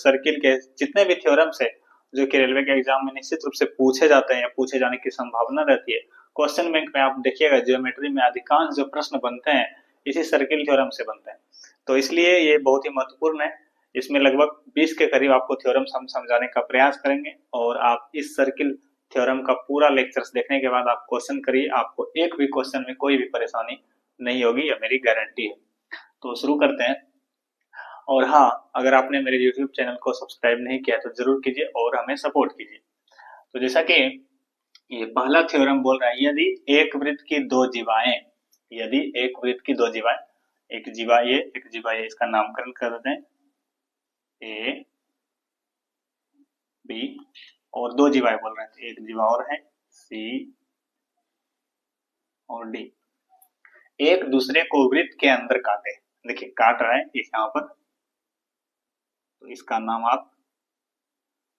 Circle के जितने भी थ्योरम्स है जो कि रेलवे के एग्जाम में निश्चित रूप से पूछे जाते हैं या पूछे जाने की संभावना रहती है, क्वेश्चन बैंक में आप देखिएगा ज्योमेट्री में अधिकांश जो प्रश्न बनते हैं इसी सर्किल थ्योरम से बनते हैं। तो इसलिए ये बहुत ही महत्वपूर्ण है। इसमें लगभग 20 के करीब आपको थ्योरम्स हम समझाने का प्रयास करेंगे और आप इस सर्किल थ्योरम का पूरा लेक्चर्स देखने के बाद आप क्वेश्चन करिए, आपको एक भी क्वेश्चन में कोई भी परेशानी नहीं होगी, यह मेरी गारंटी है। तो शुरू करते हैं। और हाँ, अगर आपने मेरे YouTube चैनल को सब्सक्राइब नहीं किया तो जरूर कीजिए और हमें सपोर्ट कीजिए। तो जैसा कि ये पहला थ्योरम बोल रहा है, यदि एक वृत्त की दो जीवाएं, यदि एक वृत्त की दो जीवाएं, एक जीवा ये एक जीवा ये, इसका नामकरण कर देते हैं ए बी, और दो जीवाएं बोल रहे हैं, एक जीवा और है सी और डी, एक दूसरे को वृत्त के अंदर काटे। देखिए काट रहा है इस यहाँ पर, तो इसका नाम आप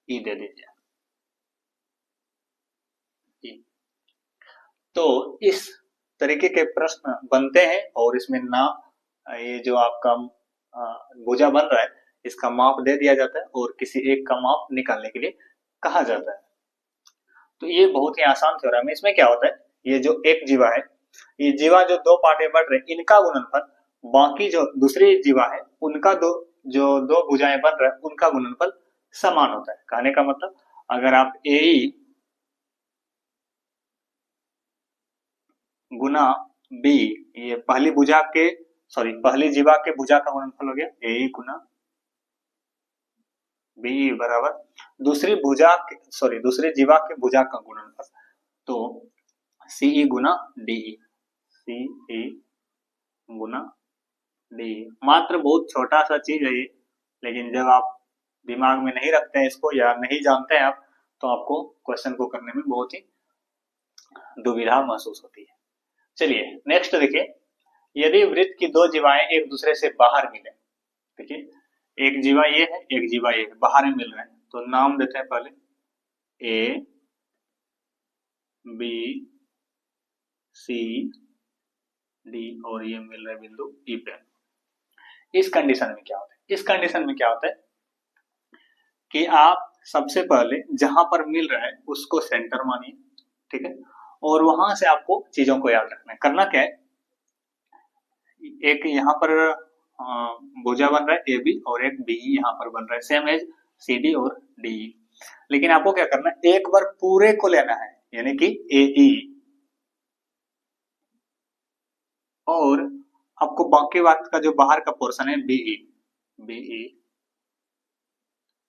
ई दे दीजिए। तो इस तरीके के प्रश्न बनते हैं और इसमें ना ये जो आपका भुजा बन रहा है इसका माप दे दिया जाता है और किसी एक का माप निकालने के लिए कहा जाता है। तो ये बहुत ही आसान थ्योरम है। इसमें क्या होता है, ये जो एक जीवा है, ये जीवा जो दो पार्टे बढ़ रहे हैं इनका गुणनफल बाकी जो दूसरी जीवा है उनका दो भुजाएं बन रहे हैं उनका गुणनफल समान होता है। कहने का मतलब अगर आप ए गुना बी, ये पहली जीवा के भुजा का गुणनफल हो गया ए गुना बी बराबर दूसरी जीवा के भुजा का गुणनफल, तो सीई गुना डीई, सीई गुना डी। मात्र बहुत छोटा सा चीज है ये, लेकिन जब आप दिमाग में नहीं रखते हैं इसको या नहीं जानते हैं आप, तो आपको क्वेश्चन को करने में बहुत ही दुविधा महसूस होती है। चलिए नेक्स्ट देखिए, यदि वृत्त की दो जीवाएं एक दूसरे से बाहर मिले, देखिए एक जीवा ये है एक जीवा ये है, बाहर में मिल रहे हैं, तो नाम देते हैं पहले ए बी सी डी और ये मिल रहे बिंदु ई पे। इस कंडीशन में क्या होता है, इस कंडीशन में क्या होता है कि आप सबसे पहले जहां पर मिल रहा है उसको सेंटर मानिए, ठीक है, और वहां से आपको चीजों को याद रखना है। करना क्या है, एक यहाँ पर भुजा बन रहा है ए बी और एक बी यहाँ पर बन रहा है, सेम एज सी डी और डी। लेकिन आपको क्या करना है, एक बार पूरे को लेना है, यानी कि ए ई, और आपको बाकी बात का जो बाहर का पोर्शन है बीई, बीई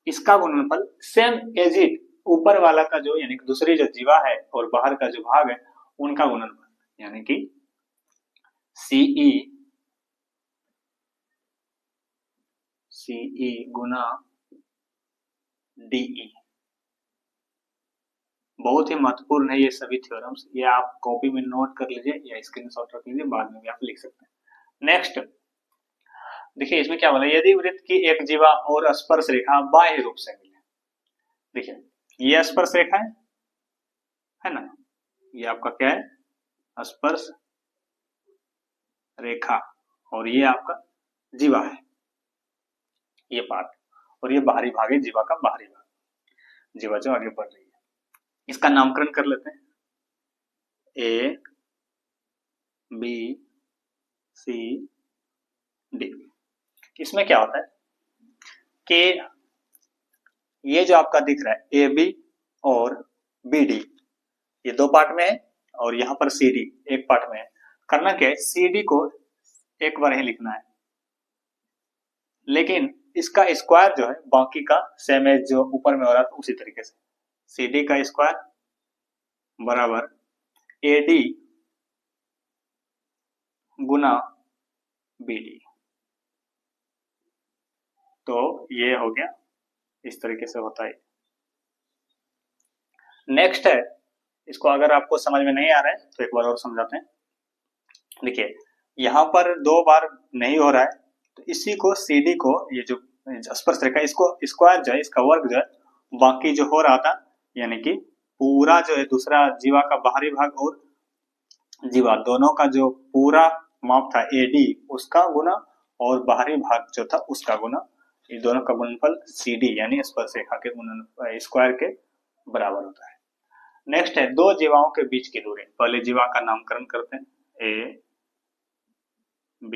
इसका गुणनफल सेम एज इट ऊपर वाला का जो यानी कि दूसरी जो जीवा है और बाहर का जो भाग है उनका गुणनफल, यानी कि सीई गुना डीई। बहुत ही महत्वपूर्ण है ये सभी थ्योरम्स, ये आप कॉपी में नोट कर लीजिए या स्क्रीनशॉट रख लीजिए, बाद में भी आप लिख सकते हैं। नेक्स्ट देखिए इसमें क्या बोला, यदि वृत्त की एक जीवा और स्पर्श रेखा बाह्य रूप से मिले, देखिए ये स्पर्श रेखा है ना, ये आपका क्या है स्पर्श रेखा, और ये आपका जीवा है ये पार्ट, और ये बाहरी भाग है जीवा का बाहरी भाग, जीवा जो आगे बढ़ रही है। इसका नामकरण कर लेते हैं ए बी सी डी। इसमें क्या होता है कि ये जो आपका दिख रहा है ए बी और बी डी, ये दो पार्ट में है और यहाँ पर सी डी एक पार्ट में है। करना क्या है, सी डी को एक बार ही लिखना है, लेकिन इसका स्क्वायर जो है बाकी का सेम एज जो ऊपर में हो रहा था उसी तरीके से, सी डी का स्क्वायर बराबर ए डी गुना बी डी। तो ये हो गया, इस तरीके से होता है। नेक्स्ट है, इसको अगर आपको समझ में नहीं आ रहा है तो एक बार और समझाते हैं। देखिए यहाँ पर दो बार नहीं हो रहा है, तो इसी को सीडी को, ये जो स्पर्श रेखा इसको स्क्वायर जो है इसका वर्ग जो है बाकी जो हो रहा था, यानी कि पूरा जो है दूसरा जीवा का बाहरी भाग और जीवा दोनों का जो पूरा माप था एडी उसका गुना और बाहरी भाग जो था उसका गुना, ये दोनों का गुणनफल CD यानी स्पर्शरेखा के गुणन स्क्वायर के बराबर होता है। नेक्स्ट है दो जीवाओं के बीच की दूरी। पहले जीवा का नामकरण करते हैं, A, B,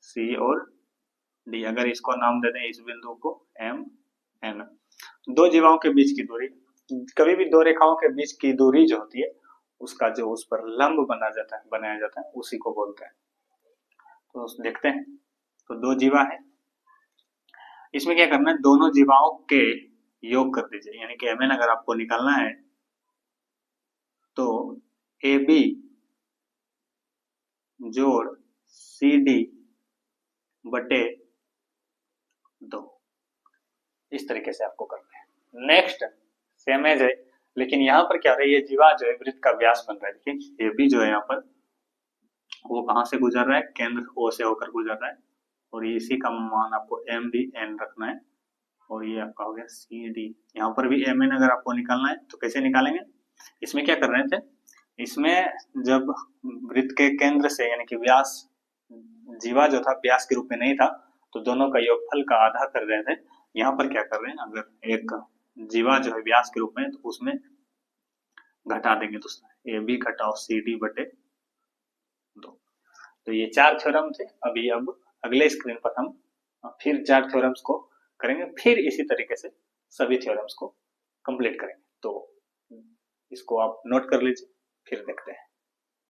C और D। अगर इसको नाम दे दें इस बिंदु को M, N। दो जीवाओं के बीच की दूरी, कभी भी दो रेखाओं के बीच की दूरी जो होती है उसका जो उस पर लंब बनाया जाता है उसी को बोलते हैं। तो देखते हैं, तो दो जीवा है, इसमें क्या करना है, दोनों जीवाओं के योग कर दीजिए, यानी कि MN अगर आपको निकालना है तो AB जोड़ CD बटे 2, इस तरीके से आपको करना है। नेक्स्ट सेम एज है, लेकिन यहाँ पर क्या है, ये जीवा जो है वृत्त का व्यास बन रहा है। देखिए AB जो है यहाँ पर वो कहाँ से गुजर रहा है, केंद्र O से होकर गुजर रहा है, और इसी का मान आपको MN रखना है, और ये आपका हो गया CD। यहाँ पर भी MN अगर आपको निकालना है तो कैसे निकालेंगे, इसमें क्या कर रहे थे, इसमें जब वृत्त के केंद्र से यानी कि व्यास, जीवा जो था व्यास के रूप में नहीं था तो दोनों का योगफल का आधा कर रहे थे। यहाँ पर क्या कर रहे हैं, अगर एक जीवा जो है व्यास के रूप में तो उसमें घटा देंगे, तो AB घटाओ CD बटे 2। तो ये 4 थ्योरम थे। अभी अब अगले स्क्रीन पर हम फिर 4 थ्योरम्स को करेंगे, फिर इसी तरीके से सभी थ्योरम्स को कंप्लीट करेंगे। तो इसको आप नोट कर लीजिए, फिर देखते हैं।